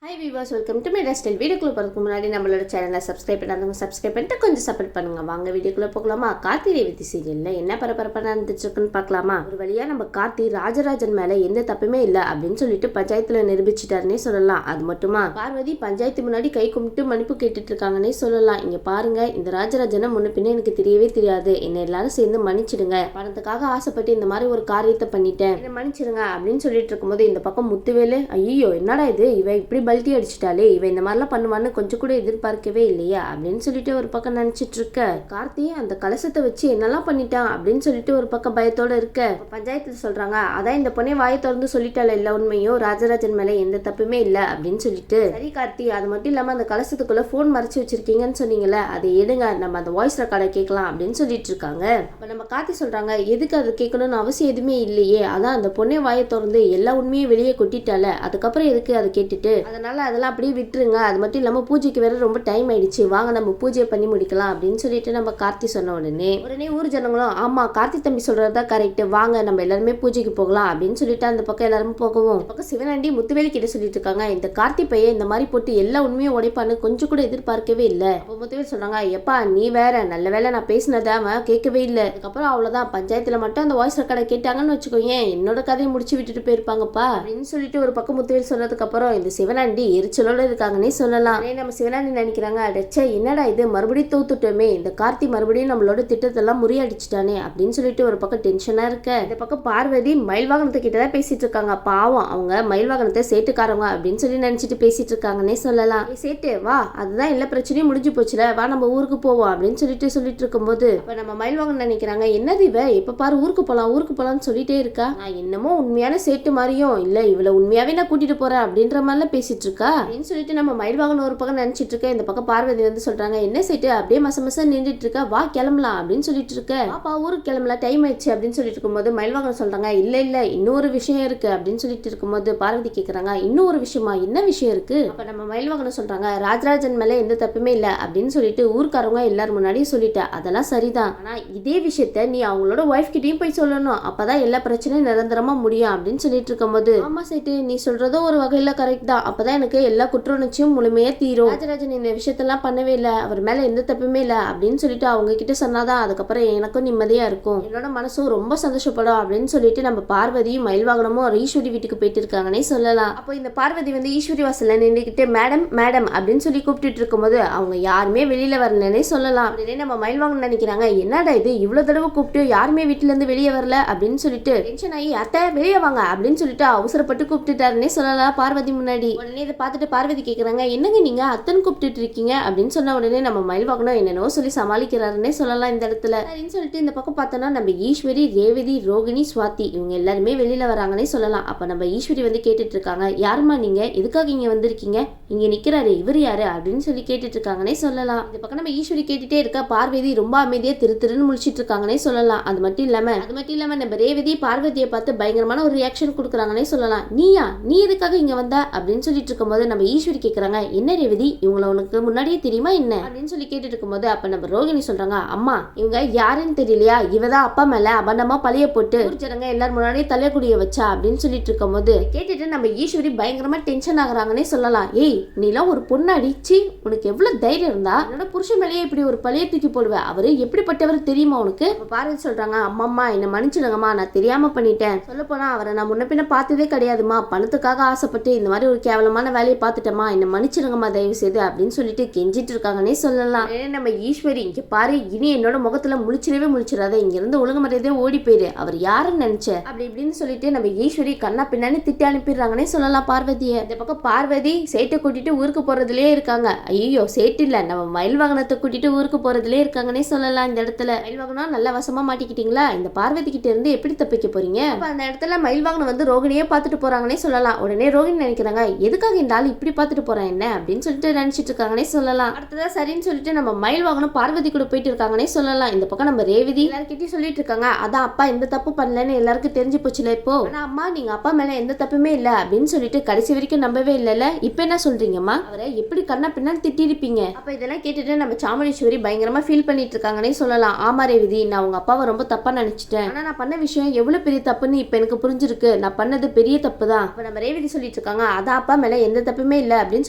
Hi viewers, welcome to my lifestyle. வீடியோக்குள்ள போகிறதுக்கு முன்னாடி நம்மளோட சேனலை சப்ஸ்கிரைப் பண்ணாதவங்க சப்ஸ்கிரைப் பண்ணிட்டு கொஞ்சம் சப்போர்ட் பண்ணுங்க. வாங்க வீடியோக்குள்ள போகலாமா? கார்த்தி ரேவதி சீரியல்ல என்ன பரபரப்பாக நடந்துட்டு இருக்குன்னு பார்க்கலாமா? ஒரு வழியா நம்ம கார்த்தி ராஜராஜன் மேல எந்த தப்புமே இல்லை அப்படின்னு சொல்லிட்டு பஞ்சாயத்துல நிரூபிச்சிட்டாருன்னே சொல்லலாம். அது மட்டுமா, பார்வதி பஞ்சாயத்து முன்னாடி கை கும்பிட்டு மன்னிப்பு கேட்டுட்டு இருக்காங்கன்னே சொல்லலாம். இங்க பாருங்க, இந்த ராஜராஜனை முன்ன பின்ன எனக்கு தெரியவே தெரியாது, என்ன எல்லாரும் சேர்ந்து மன்னிச்சிடுங்க, பணத்துக்காக ஆசைப்பட்டு இந்த மாதிரி ஒரு காரியத்தை பண்ணிட்டேன், என்ன மன்னிச்சிடுங்க அப்படின்னு சொல்லிட்டு இருக்கும்போது இந்த பக்கம் முத்துவேலு, ஐயோ என்னடா இது, இவ இப்படி பல்ட்டி அடிச்சுட்டாலே, இவ இந்த மாதிரிலாம் பண்ணுவான்னு கொஞ்சம் கூட எதிர்பார்க்கவே இல்லையா அப்படின்னு சொல்லிட்டு ஒரு பக்கம் நினைச்சிட்டு இருக்க. கார்த்தி அந்த கலசத்தை வச்சு என்னெல்லாம் பண்ணிட்டான் அப்படின்னு சொல்லிட்டு ஒரு பக்கம் பயத்தோட இருக்க. பஞ்சாயத்துல சொல்றாங்க, அதான் இந்த பொண்ணே வாயை திறந்து சொல்லிட்டால எல்லா உண்மையும், ராஜராஜன் மேல எந்த தப்புமே இல்லை அப்படின்னு சொல்லிட்டு. சரி கார்த்தி, அது மட்டும் இல்லாம அந்த கலசத்துக்குள்ள போன் மறைச்சு வச்சிருக்கீங்கன்னு சொன்னீங்கல்ல, அதை எடுங்க, நம்ம அந்த வாய்ஸ் ரெக்கார்டை கேட்கலாம் அப்படின்னு சொல்லிட்டு இருக்காங்க. அப்ப நம்ம கார்த்தி சொல்றாங்க, எதுக்கு அதை கேட்கணும்னு அவசியம் எதுவுமே இல்லையே, அதான் அந்த பொண்ணே வாயை திறந்து எல்லா உண்மையும் வெளியே கொட்டிட்டால, அதுக்கப்புறம் எதுக்கு அதை கேட்டுட்டு, அதனால அதெல்லாம் அப்படியே விட்டுருங்க. அது மட்டும் இல்லாம பூஜைக்கு வேற ரொம்ப டைம் ஆயிடுச்சு, வாங்க நம்ம பூஜையை பண்ணி முடிக்கலாம் அப்படின்னு சொல்லிட்டு நம்ம கார்த்தி சொன்ன உடனே ஊர் ஜனங்களும், ஆமா கார்த்தி தம்பி சொல்றதா கரெக்ட், வாங்க நம்ம எல்லாருமே பூஜைக்கு போகலாம் அப்படின்னு சொல்லிட்டு அந்த பக்கம் எல்லாரும் போகவும், பக்கம் சிவனாண்டி முத்துவேலி கிட்ட சொல்லிட்டு இருக்காங்க, இந்த கார்த்தி பையன் இந்த மாதிரி போட்டு எல்லா உண்மையும் உடைப்பான்னு கொஞ்சம் கூட எதிர்பார்க்கவே இல்லை. அப்போ முத்துவேலி சொல்றாங்க, எப்பா நீ வேற, நல்ல வேலை நான் பேசினதை அவன் கேட்கவே இல்லை, அதுக்கப்புறம் அவ்வளவுதான், பஞ்சாயத்துல மட்டும் அந்த வாய்ஸ் ரெக்கார்டை கேட்டாங்கன்னு வச்சுக்கோங்க, என்னோட கதையை முடிச்சு விட்டுட்டு போயிருப்பாங்கப்பா அப்படின்னு சொல்லிட்டு ஒரு பக்கம் முத்துவேலி சொன்னதுக்கு அப்புறம் இந்த சிவனாண்டி எரிச்சலோட இருக்காங்கன்னே சொல்லலாம். நம்ம சிவனாண்டி நினைக்கிறாங்க, அடச்சே என்னடா இது, மறுபடியும் தோத்துட்டோமே, இந்த கார்த்தி மறுபடியும் நம்மளோட திட்டத்தெல்லாம் முறியடிச்சிட்டானே அப்படின்னு சொல்லிட்டு ஒரு பக்கம் டென்ஷனா இருக்க. இந்த பக்கம் பார்வதி மயில் வாகனத்தை கிட்டதான் பேசிட்டு இருக்காங்க. பாவம், அவங்க மயில் வாகனத்தை சேட்டுக்காரங்க அப்படின்னு சொல்லி நினைச்சிட்டு பேசிட்டு இருக்காங்கன்னே சொல்லலாம். சேட்டு வா, அதுதான் எல்லா பிரச்சனையும் முடிஞ்சு போச்சுல, வா நம்ம ஊருக்கு போவோம் அப்படின்னு சொல்லிட்டு இருக்கும்போது இப்ப நம்ம மயில் வாகனம் நினைக்கிறாங்க, என்னது இவ எப்ப பாரு ஊருக்கு போலாம்னு சொல்லிட்டே இருக்கா, நான் என்னமோ உண்மையான சேட்டு மாதிரியும் இல்ல, இவளை உண்மையாவே நான் கூட்டிட்டு போறேன் அப்படின்ற மாதிரிலாம் பேசிட்டு இருக்கா அப்படின்னு சொல்லிட்டு நம்ம மயில் வாகனம் ஒரு பக்கம் நினைச்சிட்டு இருக்க. இந்த பக்கம் பார்வதி வந்து சொல்றாங்க, என்ன சேட்டு அப்படியே மச நின்றுட்டு இருக்க, வா கிளம்பலாம் அப்படின்னு சொல்லிட்டு இருக்க. பாப்பா ஊருக்கு கிளம்பலாம், டைம் ஆயிடுச்சு அப்படின்னு சொல்லிட்டு இருக்கும்போது மயில் வாகனம் சொல்றாங்க, இல்ல இன்னொரு விஷயம் இருக்கு அப்படின்னு சொல்லிட்டு இருக்கும்போது பார்வதி கேக்குறாங்க, இன்னொரு விஷயமா, என்ன விஷயம் இருக்கு? அப்ப நம்ம மயில் வாகனம் சொல்றாங்க, ராஜராஜன் மேல எந்த தப்புமே இல்ல அப்படின்னு சொல்லிட்டு ஊர்க்காரங்க எல்லாரும் முன்னாடியும் சொல்லிட்ட, அதெல்லாம் சரிதான், ஆனா இதே விஷயத்த நீ அவங்களோட ஒய்ஃப் கிட்டயும் போய் சொல்லணும், அப்பதான் எல்லா பிரச்சனையும் நிரந்தரமா முடியும் அப்படின்னு சொல்லிட்டு இருக்கும்போது, ஆமா சேட்டு நீ சொல்றதும் ஒரு வகையில கரெக்ட் தான், அப்பதான் எனக்கு எல்லா குற்றவுணர்ச்சியும் முழுமையா தீரும், ராஜராஜன் இந்த விஷயத்தெல்லாம் பண்ணவே இல்லை, அவர் மேல எந்த தப்புமே இல்லை அப்படின்னு சொல்லிட்டு அவங்க கிட்ட சொன்னாதான் அதுக்கப்புறம் எனக்கும் நிம்மதியா இருக்கும், என்னோட மனசும் ரொம்ப சந்தோஷப்படும் அப்படின்னு சொல்லிட்டு நம்ம பார்வதியும் மயில் வாகனமும் ஈஸ்வரி வீட்டுக்கு போயிட்டு இருக்காங்கன்னே சொல்லலாம். அப்போ இந்த பார்வதி வந்து ஈஸ்வரி வாசல்ல நின்றுக்கிட்டு மேடம் மேடம் அப்படின்னு சொல்லி கூப்பிட்டு இருக்கும்போது அவங்க யாருமே வெளியில வரலன்னே சொல்லலாம். அப்படின்னே நம்ம மயில் வாகனம் நினைக்கிறாங்க, என்னடா இது இவ்வளவு தடவை கூப்பிட்டு யாருமே வீட்டுல இருந்து வெளியே வரல அப்படின்னு சொல்லிட்டு டென்ஷன் ஆகி, அத்தை வெளியே வாங்க அப்படின்னு சொல்லிட்டு அவசரப்பட்டு கூப்பிட்டுட்டாருன்னே சொல்லலாம் பார்வதி முன்னாடி. உடனே இதை பார்த்துட்டு பார்வதி கேட்குறாங்க, என்னங்க நீங்க அத்தன் கூப்பிட்டு இருக்கீங்க அப்படின்னு சொன்ன உடனே நம்ம மயில் வாகனம் என்னென்னோ சொல்லி சமாளிக்கிறாருன்னே சொல்லலாம் இந்த இடத்துல. அப்படின்னு சொல்லிட்டு இந்த பக்கம் பார்த்தோம்னா நம்ம ஈஸ்வரி, ரேவதி, ரோகிணி, சுவாதி இவங்க எல்லாருமே வெளியில வராங்கன்னே சொல்லலாம். அப்ப நம்ம ஈஸ்வரி வந்து கேட்டுட்டு இருக்காங்க, யாருமா நீங்க, எதுக்காக இங்க வந்திருக்கீங்க, இங்க நிக்கிறாரு இவர் யாரு அப்படின்னு சொல்லி கேட்டுட்டு இருக்காங்கன்னே சொல்லலாம். இந்த பக்கம் நம்ம ஈஸ்வரி கேட்டுட்டே இருக்க, பார்வதி ரொம்ப அமைதியா திருன்னு முழிச்சிட்டு இருக்காங்கன்னே சொல்லலாம். அது மட்டும் இல்லாம நம்ம ரேவதி பார்வதியை பார்த்து பயங்கரமான ஒரு ரியாக்ஷன் கொடுக்குறாங்கன்னே சொல்லலாம். நீ எதுக்காக இங்க வந்த அப்படின்னு சொல்லிட்டு இருக்கும்போது நம்ம ஈஸ்வரி கேட்கறாங்க, என்ன ரேவதி இவங்கள உனக்கு முன்னாடியே தெரியுமா என்ன அப்படின்னு சொல்லி கேட்டுட்டு இருக்கும்போது அப்ப நம்ம ரோகிணி சொல்றாங்க, அம்மா இவங்க யாருன்னு தெரியலையா, இவதான் அப்பா மேல அபண்டமா பழிய போட்டு ஜனங்க எல்லாரும் முன்னாடியே தலையக்கூடிய வச்சா அப்படின்னு சொல்லிட்டு இருக்கும்போது கேட்டுட்டு நம்ம ஈஸ்வரி பயங்கரமா டென்ஷன் ஆகுறாங்கன்னே சொல்லலாம். ஏய் நீலாம் ஒரு பொண்ணாடி, சீ உனக்கு எவ்வளவு தைரியம் இருந்தா என்னோட புருஷன் மேலேயே இப்படி ஒரு பழிய தூக்கி போடுவேன், அவரு எப்படிப்பட்டவர் தெரியுமா உனக்கு? பார்வதி சொல்றாங்க, அம்மா என்ன மன்னிச்சிடுங்கம்மா, நான் தெரியாம பண்ணிட்டேன், சொல்ல போனா அவரை நான் முன்ன பின்ன பார்த்ததே கிடையாதுமா, பணத்துக்காக ஆசைப்பட்டு இந்த மாதிரி ஒரு கேவலமான வேலையை பார்த்துட்டமா, என்ன மன்னிச்சிடுங்கம்மா தயவு செய்து அப்படின்னு சொல்லிட்டு கெஞ்சிட்டு இருக்காங்கன்னே சொல்லலாம். நம்ம ஈஸ்வரி இங்க பாரு, இனி என்னோட முகத்துல முழிச்சிடாத, இங்க இருந்து ஒழுங்கு மரியாதையே ஓடி போயிரு, அவர் யாருன்னு நினைச்ச அப்படி இப்படின்னு சொல்லிட்டு நம்ம ஈஸ்வரி கண்ணா பின்னாடி திட்டி அனுப்பிடுறாங்கன்னே சொல்லலாம் பார்வதியை. இந்த பக்கம் பார்வதி சேட்டை கூட்டிட்டு ஊருக்கு போறதுலயே இருக்காங்க. ஐயோ சேட்டு இல்ல, நம்ம மயில் வாகனத்தை கூட்டிட்டு ஊருக்கு போறதுலயே இருக்காங்கன்னே சொல்லலாம். இந்த இடத்துல மயில் வாகனம் நல்லா வசமா மாட்டிக்கிட்டீங்களா, இந்த பார்வதி கிட்ட இருந்து எப்படி தப்பிக்க போறீங்க? அந்த இடத்துல மயில் வாகனம் வந்து ரோகிணியே பார்த்துட்டு போறாங்கன்னே சொல்லலாம். உடனே ரோகிணி நினைக்கிறாங்க, எதுக்காக இந்த ஆள் இப்படி பார்த்துட்டு போறேன் என்ன அப்படின்னு சொல்லிட்டு நினைச்சிட்டு இருக்காங்கன்னே சொல்லலாம். அடுத்ததான் சரின்னு சொல்லிட்டு நம்ம மயில் வாகனம் பார்வதி கூட போயிட்டு இருக்காங்கன்னே சொல்லலாம். இந்த பக்கம் நம்ம ரேவதி எல்லார்கிட்டயும் சொல்லிட்டு இருக்காங்க, அதான் அப்பா எந்த தப்பு பண்ணலன்னு எல்லாருக்கும் தெரிஞ்சு போச்சுல இப்போ, ஆனா அம்மா நீங்க அப்பா மேல எந்த தப்புமே இல்ல அப்படின்னு சொல்லிட்டு கடைசி வரைக்கும் நம்பவே இல்லல, இப்ப என்ன சொல்றீங்கம்மா, அவரை எப்படி கண்ணா பின்னாடி திட்டி இருப்பீங்க? அப்ப இதெல்லாம் கேட்டுட்டு நம்ம சாமுண்டீஸ்வரி பயங்கரமா ஃபீல் பண்ணிட்டு இருக்காங்கன்னே சொல்லலாம். ஆமா ரேவதி, நான் உங்க அப்பாவை ரொம்ப தப்பா நினைச்சிட்டேன், ஆனா நான் பண்ண விஷயம் எவ்வளவு பெரிய தப்புன்னு இப்ப எனக்கு புரிஞ்சிருக்கு, நான் பண்ணது பெரிய தப்பு தான். இப்ப நம்ம ரேவதி சொல்லிட்டு இருக்காங்க, அதான் அப்பா மேல எந்த தப்புமே இல்ல அப்படின்னு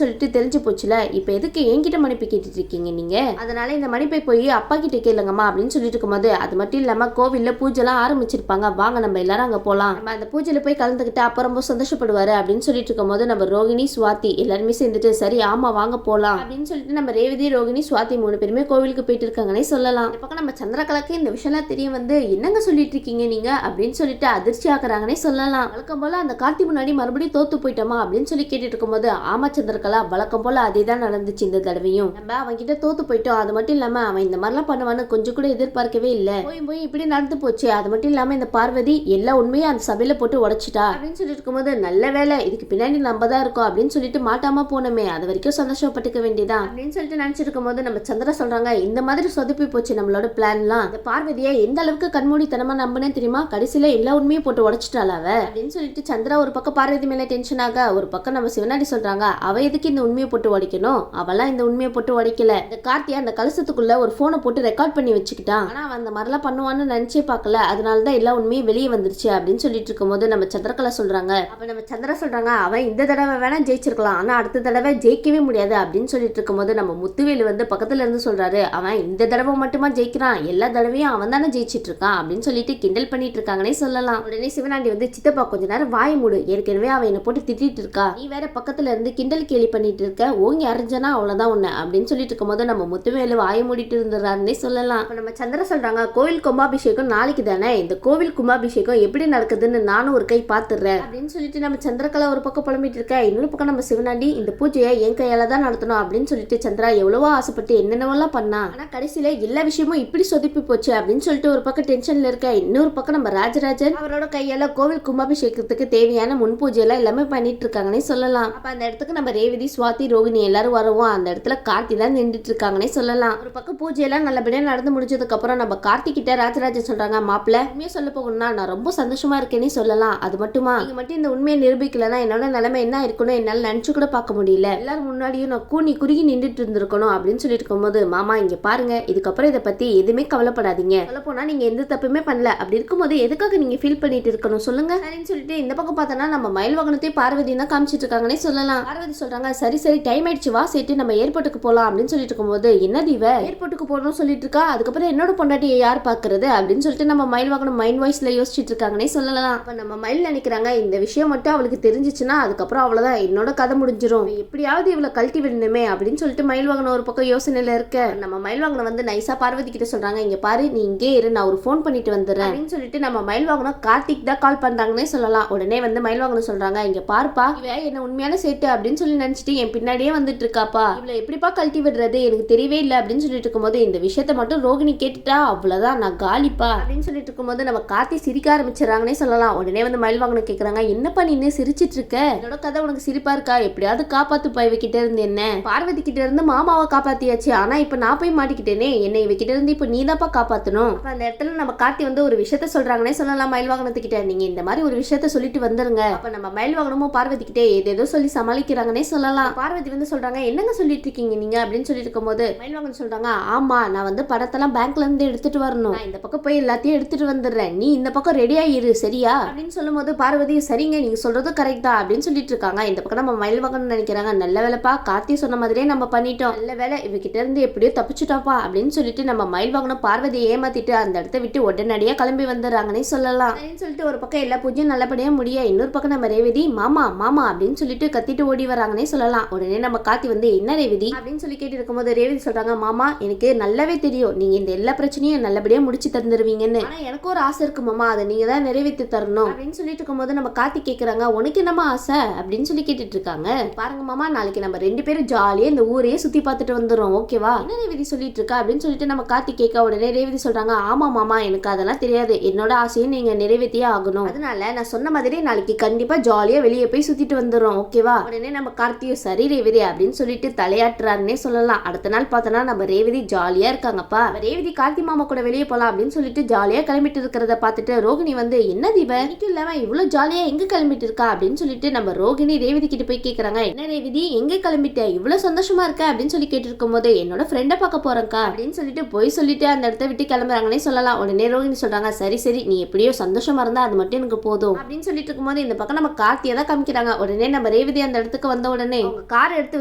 சொல்லிட்டு தெரிஞ்சு போச்சுல, இப்ப எதுக்கு என்கிட்ட மன்னிப்பு கேட்டுட்டு இருக்கீங்க நீங்க? அதனால இந்த மன்னிப்பை போய் அப்பா கிட்ட கேளுங்கம்மா அப்படின்னு சொல்லிட்டு இருக்கும்போது, அது மட்டும் இல்லாம கோவில்ல பூஜை எல்லாம் ஆரம்பிச்சிருப்பாங்க, வாங்க நம்ம எல்லாரும் அங்க போலாம், நம்ம அந்த பூஜையில போய் கலந்துக்கிட்டு அப்ப ரொம்ப சந்தோஷப்படுவாரு அப்படின்னு சொல்லிட்டு இருக்கும்போது, நம்ம ரோகிணி சுவாதி எல்லாருமே சேர்ந்துட்டு சரி ஆமா வாங்க போலாம் அப்படின்னு சொல்லிட்டு நம்ம ரேவதி ரோகிணி சுவாதி 3 பேருமே கோவிலுக்கு போயிட்டு இருக்காங்கன்னே சொல்லலாம். இந்த பக்கம் நம்ம சந்திரகலாக்கு இந்த விஷயம்லாம் தெரிய வந்து, என்னங்க சொல்லிட்டு இருக்கீங்க நீங்க அப்படின்னு சொல்லிட்டு அதிர்ச்சி ஆக்குறாங்கன்னே சொல்லலாம். வழக்கம் போல அந்த கார்த்தி முன்னாடி மறுபடியும் தோத்து போயிட்டோமா அப்படின்னு சொல்லி கேட்டுட்டு இருக்கும்போது, ஆமா சந்திரகலா வழக்கம் போல அதே தான் நடந்துச்சு இந்த தடவையும், நம்ம அவன் கிட்ட தோத்து போயிட்டோம், அது மட்டும் இல்லாம அவன் இந்த மாதிரிலாம் பண்ணுவான்னு கொஞ்சம் கூட எதிர்பார்க்கவே இல்லை, போய் இப்படி நடந்து போச்சு, அது மட்டும் இல்லாம இந்த பார்வதி எல்லா உண்மையும் அந்த சபையில போட்டு உடைச்சிட்டா அப்படின்னு சொல்லிட்டு இருக்கும்போது, நல்ல வேலை இதுக்கு பின்னாடி நம்ம தான் இருக்கோம் அப்படின்னு சொல்லிட்டு மாட்டாம போனோமே, அது வரைக்கும் சந்தோஷப்பட்டுக்க வேண்டியதான் அப்படின்னு சொல்லிட்டு நினைச்சிருக்கும் போது, நம்ம சந்திரா சொல்றாங்க இந்த மாதிரி சொதப்பி போச்சு நம்மளோட பிளான்லாம், இந்த பார்வதியை எந்த அளவுக்கு கண்மூடித்தனமா நம்பினே தெரியுமா, கடைசியில எல்லா உண்மையும் போட்டு உடைச்சிட்டாள் அவ அப்படின்னு சொல்லிட்டு சந்திரா ஒரு பக்கம் பார்வதி மேல டென்ஷன் ஆக, ஒரு பக்கம் நம்ம சிவனாடி சொல்றாங்க அவ எதுக்கு இந்த உண்மையை போட்டு உடைக்கணும், அவெல்லாம் இந்த உண்மையை போட்டு உடைக்கல, இந்த கார்த்தியா அந்த கலசத்துக்குள்ள ஒரு போனை போட்டு ரெக்கார்ட் பண்ணி வச்சுக்கிட்டான், ஆனா அவன் அந்த மாதிரிலாம் பண்ணுவான்னு நினைச்சே பார்க்கல, அதனாலதான் எல்லா உண்மையும் வெளியே வந்துருச்சு அப்படின்னு சொல்லிட்டு இருக்கும்போது நம்ம சந்திரகலா சொல்றாங்க, அப்ப நம்ம சந்திரா சொல்றாங்க அவன் இந்த தடவை வேணா ஜெயிச்சிருக்கலாம், ஆனா அடுத்த தடவை ஜெயிக்கவே முடியாது அப்படின்னு சொல்லிட்டு இருக்கும்போது, நம்ம முத்துவேலு வந்து பக்கத்துல இருந்து சொல்றாரு அவன் இந்த தடவை மட்டுமா ஜெயிக்கிறான், எல்லா தடவையும் அவன் தானே ஜெயிச்சிட்டு இருக்கான் அப்படின்னு சொல்லிட்டு கிண்டல் பண்ணிட்டு இருக்காங்கன்னே சொல்லலாம். உடனே சிவனாண்டி வந்து சித்தப்பா கொஞ்ச நேரம் வாய் மூடு, ஏற்கனவே அவன் என்ன போட்டு திட்டிட்டு இருக்கா, நீ வேற பக்கத்துல இருந்து கிண்டல் கேலி பண்ணிட்டு இருக்க, ஓங்கி அரைஞ்சனா அவ்வளவுதான் உன்ன அப்படின்னு சொல்லிட்டு இருக்கும்போது நம்ம முத்துவேலு வாய் மூடிட்டு இருந்துறாருன்னே சொல்லலாம். நம்ம சந்திர சொல்றாங்க கோவில் கும்பாபிஷேகம் நாளைக்கு தானே, இந்த கோவில் கும்பாபிஷேகம் எப்படி நடக்குதுன்னு நானும் ஒரு கை பாத்துறேன் அப்படின்னு சொல்லிட்டு நம்ம சந்திரகலா ஒரு பக்கம் புலம்பிட்டு இருக்க, இன்னொரு பக்கம் நம்ம சிவனாண்டி இந்த பூஜையை என் கையால தான் நடத்தணும் அப்படின்னு சொல்லிட்டு சந்திரா எவ்வளவோ ஆசைப்பட்டு என்னென்னவெல்லாம் பண்ணா, ஆனா கடைசியில எல்லா விஷயமும் இப்படி சொதப்பி போச்சு அப்படின்னு சொல்லிட்டு ஒரு பக்கம் டென்ஷன்ல இருக்க, இன்னொரு பக்கம் நம்ம ராஜராஜன் அவரோட கையால கோவில் கும்பாபிஷேகத்துக்கு தேவையான முன் பூஜை எல்லாம் எல்லாமே பண்ணிட்டு இருக்காங்கன்னே சொல்லலாம். அப்ப அந்த இடத்துக்கு நம்ம ரேவதி சுவாதி ரோகிணி எல்லாரும் வரவும் அந்த இடத்துல கார்த்தி தான் நின்றுட்டு இருக்காங்கன்னே சொல்லலாம். ஒரு பக்கம் பூஜை எல்லாம் நல்லபடியா நடந்து முடிஞ்சதுக்கு அப்புறம் நம்ம கார்த்தி கிட்ட ராஜராஜன் சொல்றாங்க மாப்பிள்ள உண்மையை சொல்ல போகணும்னா நான் ரொம்ப சந்தோஷமா இருக்கேன்னு சொல்லலாம், அது மட்டுமா நீங்க மட்டும் இந்த உண்மையை நிரூபிக்கலன்னா என்னோட நிலைமை என்ன இருக்கணும் என்னால நினைச்சு கூட பார்க்க முடியல, எல்லாரும் முன்னாடியும் நான் கூனி குறுகி நின்றுட்டு இருந்திருக்கணும் அப்படின்னு சொல்லிட்டு இருக்கும்போது, மாமா இங்க பாருங்க இதுக்கப்புறம் இதை பத்தி எதுவுமே கவலைப்படாதீங்க, சொல்ல போனா நீங்க எந்த தப்புமே பண்ணல, அப்படி இருக்கும்போது எதுக்காக நீங்க ஃபீல் பண்ணிட்டு இருக்கணும் சொல்லுங்க அப்படின்னு சொல்லிட்டு இந்த பக்கம் பார்த்தோன்னா நம்ம மயில் வாகனத்தையும் பார்வதி தான் காமிச்சிட்டு இருக்காங்கன்னே சொல்லலாம். பார்வதி சொல்றாங்க சரி சரி டைம் ஆயிடுச்சு வா சேர்த்து நம்ம ஏர்போர்ட்டுக்கு போலாம் அப்படின்னு சொல்லிட்டு இருக்கும்போது, என்ன தீவ ஏர்போர்ட்டுக்கு போகணும்னு சொல்லிட்டு இருக்கா, அதுக்கப்புறம் என்னோட பொண்டாட்டியை யார் பாக்குறது அப்படின்னு சொல்லிட்டு நம்ம மயில் வாகனம் மைண்ட் வாய்ஸ்ல யோசிச்சுட்டு இருக்காங்கன்னே சொல்லலாம். அப்ப நம்ம மயில் நினைக்கிறாங்க இந்த விஷயம் மட்டும் அவளுக்கு தெரிஞ்சிச்சுன்னா அதுக்கப்புறம் அவ்வளவுதான் என்னோட கதை முடிஞ்சிரும், எப்படியாவது இவளை கழட்டி விடணுமே அப்படின்னு சொல்லிட்டு மயில் வாகனம் ஒரு பக்கம் யோசனையில இருக்க, நம்ம மயில் வாகனம் வந்து நைசா பார்வதி கிட்ட சொல்றாங்க இங்க பாரு நீ இங்கே இரு நான் ஒரு போன் பண்ணிட்டு வந்துடுறேன் அப்படின்னு சொல்லிட்டு நம்ம மயில் வாகனம் கார்த்திக் தான் கால் பண்றாங்கன்னே சொல்லலாம். உடனே வந்து மயில் வாகனம் சொல்றாங்க இங்க பாருப்பா இவ என்ன உண்மையான சேட்டு அப்படின்னு சொல்லி நினைச்சிட்டு என் பின்னாடியே வந்துட்டு இருக்காப்பா, இவளை எப்படிப்பா கழட்டி விடுறது எனக்கு தெரியவே இல்லை அப்படின்னு சொல்லிட்டு இருக்கும்போது, இந்த விஷயத்த மட்டும் ரோகிணி கேட்டுட்டா அவ்வளவுதான் நான் காலிப்பா அப்படின்னு சொல்லிட்டு இருக்கும்போது நம்ம கார்த்தி சிரிக்க ஆரம்பிச்சிடறாங்கன்னே சொல்லலாம். உடனே வந்து மயில் வாகனம் கேக்குறாங்க என்னப்பா நீ இன்னும் சிரிச்சிட்டு இருக்க, என்னோட கதை உனக்கு சிரிப்பா இருக்கா, எப்படியாவது காப்பாத்து இவ கிட்ட இருந்து, என்ன பார்வதி கிட்ட இருந்து மாமாவை காப்பாத்தியாச்சு, ஆனா இப்ப நான் போய் மாட்டிக்கிட்டேனே என்ன இவ கிட்ட இருந்து இப்ப நீ தான்ப்பா காப்பாத்தணும். அந்த இடத்துல நம்ம கார்த்தி வந்து ஒரு விஷயத்த சொல்றாங்கன்னே சொல்லலாம் மயில் வாகனத்துக்கிட்ட, நீங்க இந்த மாதிரி ஒரு விஷயத்த சொல்லிட்டு வந்துருங்க. அப்ப நம்ம மயில் வாகனமும் பார்வதி கிட்டே ஏதேதோ சொல்லி சமாளிக்கிறாங்கன்னே சொல்லலாம். பார்வதி வந்து சொல்றாங்க என்னங்க சொல்லிட்டு இருக்கீங்க நீங்க அப்படின்னு சொல்லிட்டு இருக்கும்போது மயில் வாகனம் சொல்றாங்க ஆமா நான் வந்து படத்தெல்லாம் பேங்க்ல இருந்து எடுத்துட்டு வரணும், நான் இந்த பக்கம் போய் எல்லாத்தையும் எடுத்துட்டு வந்துடுறேன், நீ இந்த பக்கம் ரெடியா இரு சரியா அப்படின்னு சொல்லும் போது பார்வதி சரிங்க நீங்க சொல்றது கரெக்ட் தான் அப்படின்னு சொல்லிட்டு இருக்காங்க. இந்த பக்கம் நம்ம மயில் வாகனம் நினைக்கிறாங்க நல்ல வேலைப்பா கார்த்தி சொன்ன மாதிரியே நம்ம பண்ணிட்டோம், நல்ல வேலை இவகிட்ட இருந்து எப்படியோ தப்பிச்சுட்டோப்பா அப்படின்னு சொல்லிட்டு நம்ம மயில் வாகனம் பார்வதியை ஏமாத்திட்டு அந்த இடத்த விட்டு உடனடியா கிளம்பி வந்துடுறாங்கன்னே சொல்லலாம். அப்படின்னு சொல்லிட்டு ஒரு பக்கம் எல்லா பூஜையும் நல்லபடியா முடிய, இன்னொரு பக்கம் நம்ம ரேவதி மாமா மாமா அப்படின்னு சொல்லிட்டு கத்திட்டு ஓடி வராங்கன்னே சொல்லலாம். உடனே நம்ம கார்த்தி வந்து என்ன ரேவதி அப்படின்னு சொல்லி கேட்டு இருக்கும்போது ரேவதி சொல்றாங்க மாமா எனக்கு நல்லாவே தெரியும் நீங்க இந்த எல்லா பிரச்சனையும் நல்லபடியா முடிச்சு தந்துருவீங்கன்னு, ஆனா எனக்கு ஒரு ஆசை இருக்கு மாமா அதை நீங்க தான் நிறைவேற்றி தரணும் அப்படின்னு சொல்லிட்டு இருக்கும்போது நம்ம கார்த்தி கேக்குறாங்க உனக்கு என்னமா ஆசை அப்படின்னு சொல்லி கேட்டுட்டு இருக்காங்க. பாருங்க மாமா நாளைக்கு நம்ம 2 பேரும் ஜாலியா இந்த ஊரையே சுத்தி பார்த்துட்டு வந்துடும் ஓகேவா, என்ன ரேவதி சொல்லிட்டு இருக்கா அப்படின்னு சொல்லிட்டு நம்ம கார்த்தி கேட்க, உடனே ரேவதி சொல்றாங்க ஆமா மாமா எனக்கு அதெல்லாம் தெரியாது, என்னோட ஆசையும் நீங்க நிறைவேற்றியே ஆகணும், அதனால நான் சொன்ன மாதிரி நாளைக்கு கண்டிப்பா ஜாலியா வெளியே போய் சுத்திட்டு வந்துடும் ஓகேவா. உடனே நம்ம கார்த்தியும் சரி ரேவதி அப்படின்னு சொல்லிட்டு தலையாட்டுறாருன்னே சொல்லலாம். அடுத்த நாள் பார்த்தோன்னா நம்ம ரேவதி ஜாலியா இருக்காங்கப்பா, ரேவதி கார்த்தி மாமா கூட வெளியே போலாம் அப்படின்னு சொல்லிட்டு ஜாலியா கிளம்பிட்டு இருக்கிறத பார்த்துட்டு ரோகிணி வந்து என்ன தீப இன்னைக்கு இல்லாம இவ்வளவு ஜாலியா எங்க கிளம்பிட்டு இருக்கா அப்படின்னு சொல்லிட்டு நம்ம ரோகிணி ரேவதி கிட்ட போய் கேக்குறாங்க என்ன ரேவதி எங்க கிளம்பிட்ட இவ்வளவு சந்தோஷமா இருக்க அப்படின்னு சொல்லி கேட்டு இருக்கும் போது என்னோட ஃப்ரெண்ட பார்க்க போறேன்க்கா அப்படின்னு சொல்லிட்டு போய் சொல்லிட்டு அந்த இடத்த விட்டு கிளம்புறாங்கன்னே சொல்லலாம். உடனே ரோகிணி சொல்றாங்க சரி சரி நீ எப்படியோ சந்தோஷமா இருந்தா அது மட்டும் எனக்கு போதும் அப்படின்னு சொல்லிட்டு இருக்கும்போது இந்த பக்கம் நம்ம கார்த்தியை தான் காமிக்கிறாங்க. உடனே நம்ம ரேவதி அந்த இடத்துக்கு வந்த உடனே அவங்க கார் எடுத்து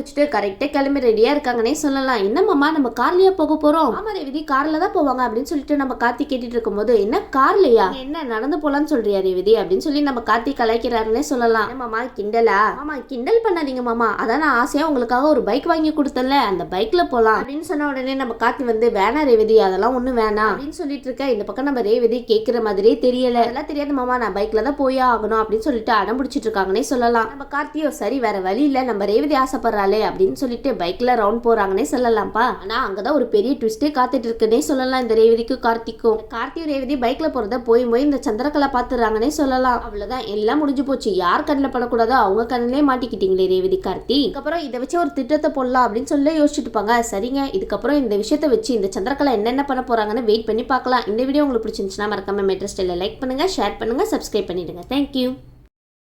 வச்சுட்டு கரெக்டா கிளம்பி ரெடியா இருக்காங்கன்னே சொல்லலாம். என்ன மாமா நம்ம கார்லயா போக போறோம்? ஆமா ரேவதி கார்ல தான் போவாங்க அப்படின்னு சொல்லிட்டு நம்ம கார்த்தி கேட்டுட்டு இருக்கும்போது என்ன கார்லயா, என்ன நடந்து போலான்னு சொல்றியா ரேவதி அப்படின்னு சொல்லி நம்ம கார்த்தி கலாய்க்கிறாருன்னே சொல்லலாம். மாமா கிண்டலா? மாமா கிண்டல் பண்ணாதீங்க மாமா, அதான் நான் ஆசையா உங்களுக்காக ஒரு பைக் வாங்கி கொடுத்தல, அந்த பைக்ல போலாம் அப்படின்னு சொன்ன உடனே நம்ம கார்த்தி வந்து வேணா ரேவதி அதெல்லாம் ஒண்ணு வேணாம் அப்படின்னு சொல்லிட்டு இருக்க. இந்த பக்கம் நம்ம ரேவதி கேட்கிற மாதிரியே தெரியல. அதெல்லாம் தெரியாது மாமா, நான் பைக்ல தான் போயா ஆகணும் அப்படின்னு சொல்லிட்டு அடம் பிடிச்சிட்டு இருக்காங்கன்னே சொல்லலாம். நம்ம கார்த்தியோ சரி வேற வழி இல்ல, நம்ம ரேவதி ஆசைப்படுறாளே அப்படின்னு சொல்லிட்டு பைக்ல ரவுண்ட் போறாங்கன்னே சொல்லலாம்ப்பா. ஆனா அங்கதான் ஒரு பெரிய ட்விஸ்டே காத்துட்டு இருக்குன்னே சொல்லலாம். இந்த ரேவதிக்கும் கார்த்திக்கும் ரேவதி பைக்ல போறத போய் இந்த சந்திரகலா பாத்துறாங்கன்னே சொல்லலாம். அவ்வளவுதான், எல்லாம் முடிஞ்சு போச்சு. யார் கண்ணில் படக்கூடாதோ அவங்க கண்ணிலே மாட்டிக்கிட்டீங்களே ரேவதி கார்த்தி. இதுக்கப்புறம் இதை வச்சு ஒரு திட்டத்தை போடலாம் அப்படின்னு சொல்லி யோசிச்சுட்டு இருப்பாங்க. சரிங்க, இதுக்கப்புறம் இந்த விஷயத்தை வச்சு இந்த சந்திரகலா என்னென்ன பண்ண போறாங்கன்னு வெயிட் பண்ணி பார்க்கலாம். இந்த வீடியோ உங்களுக்கு பிடிச்சிருந்துச்சுன்னா மறக்காம மெட்ரோ ஸ்டைல லைக் பண்ணுங்க, ஷேர் பண்ணுங்க, சப்ஸ்கிரைப் பண்ணிடுங்க. தேங்க்யூ.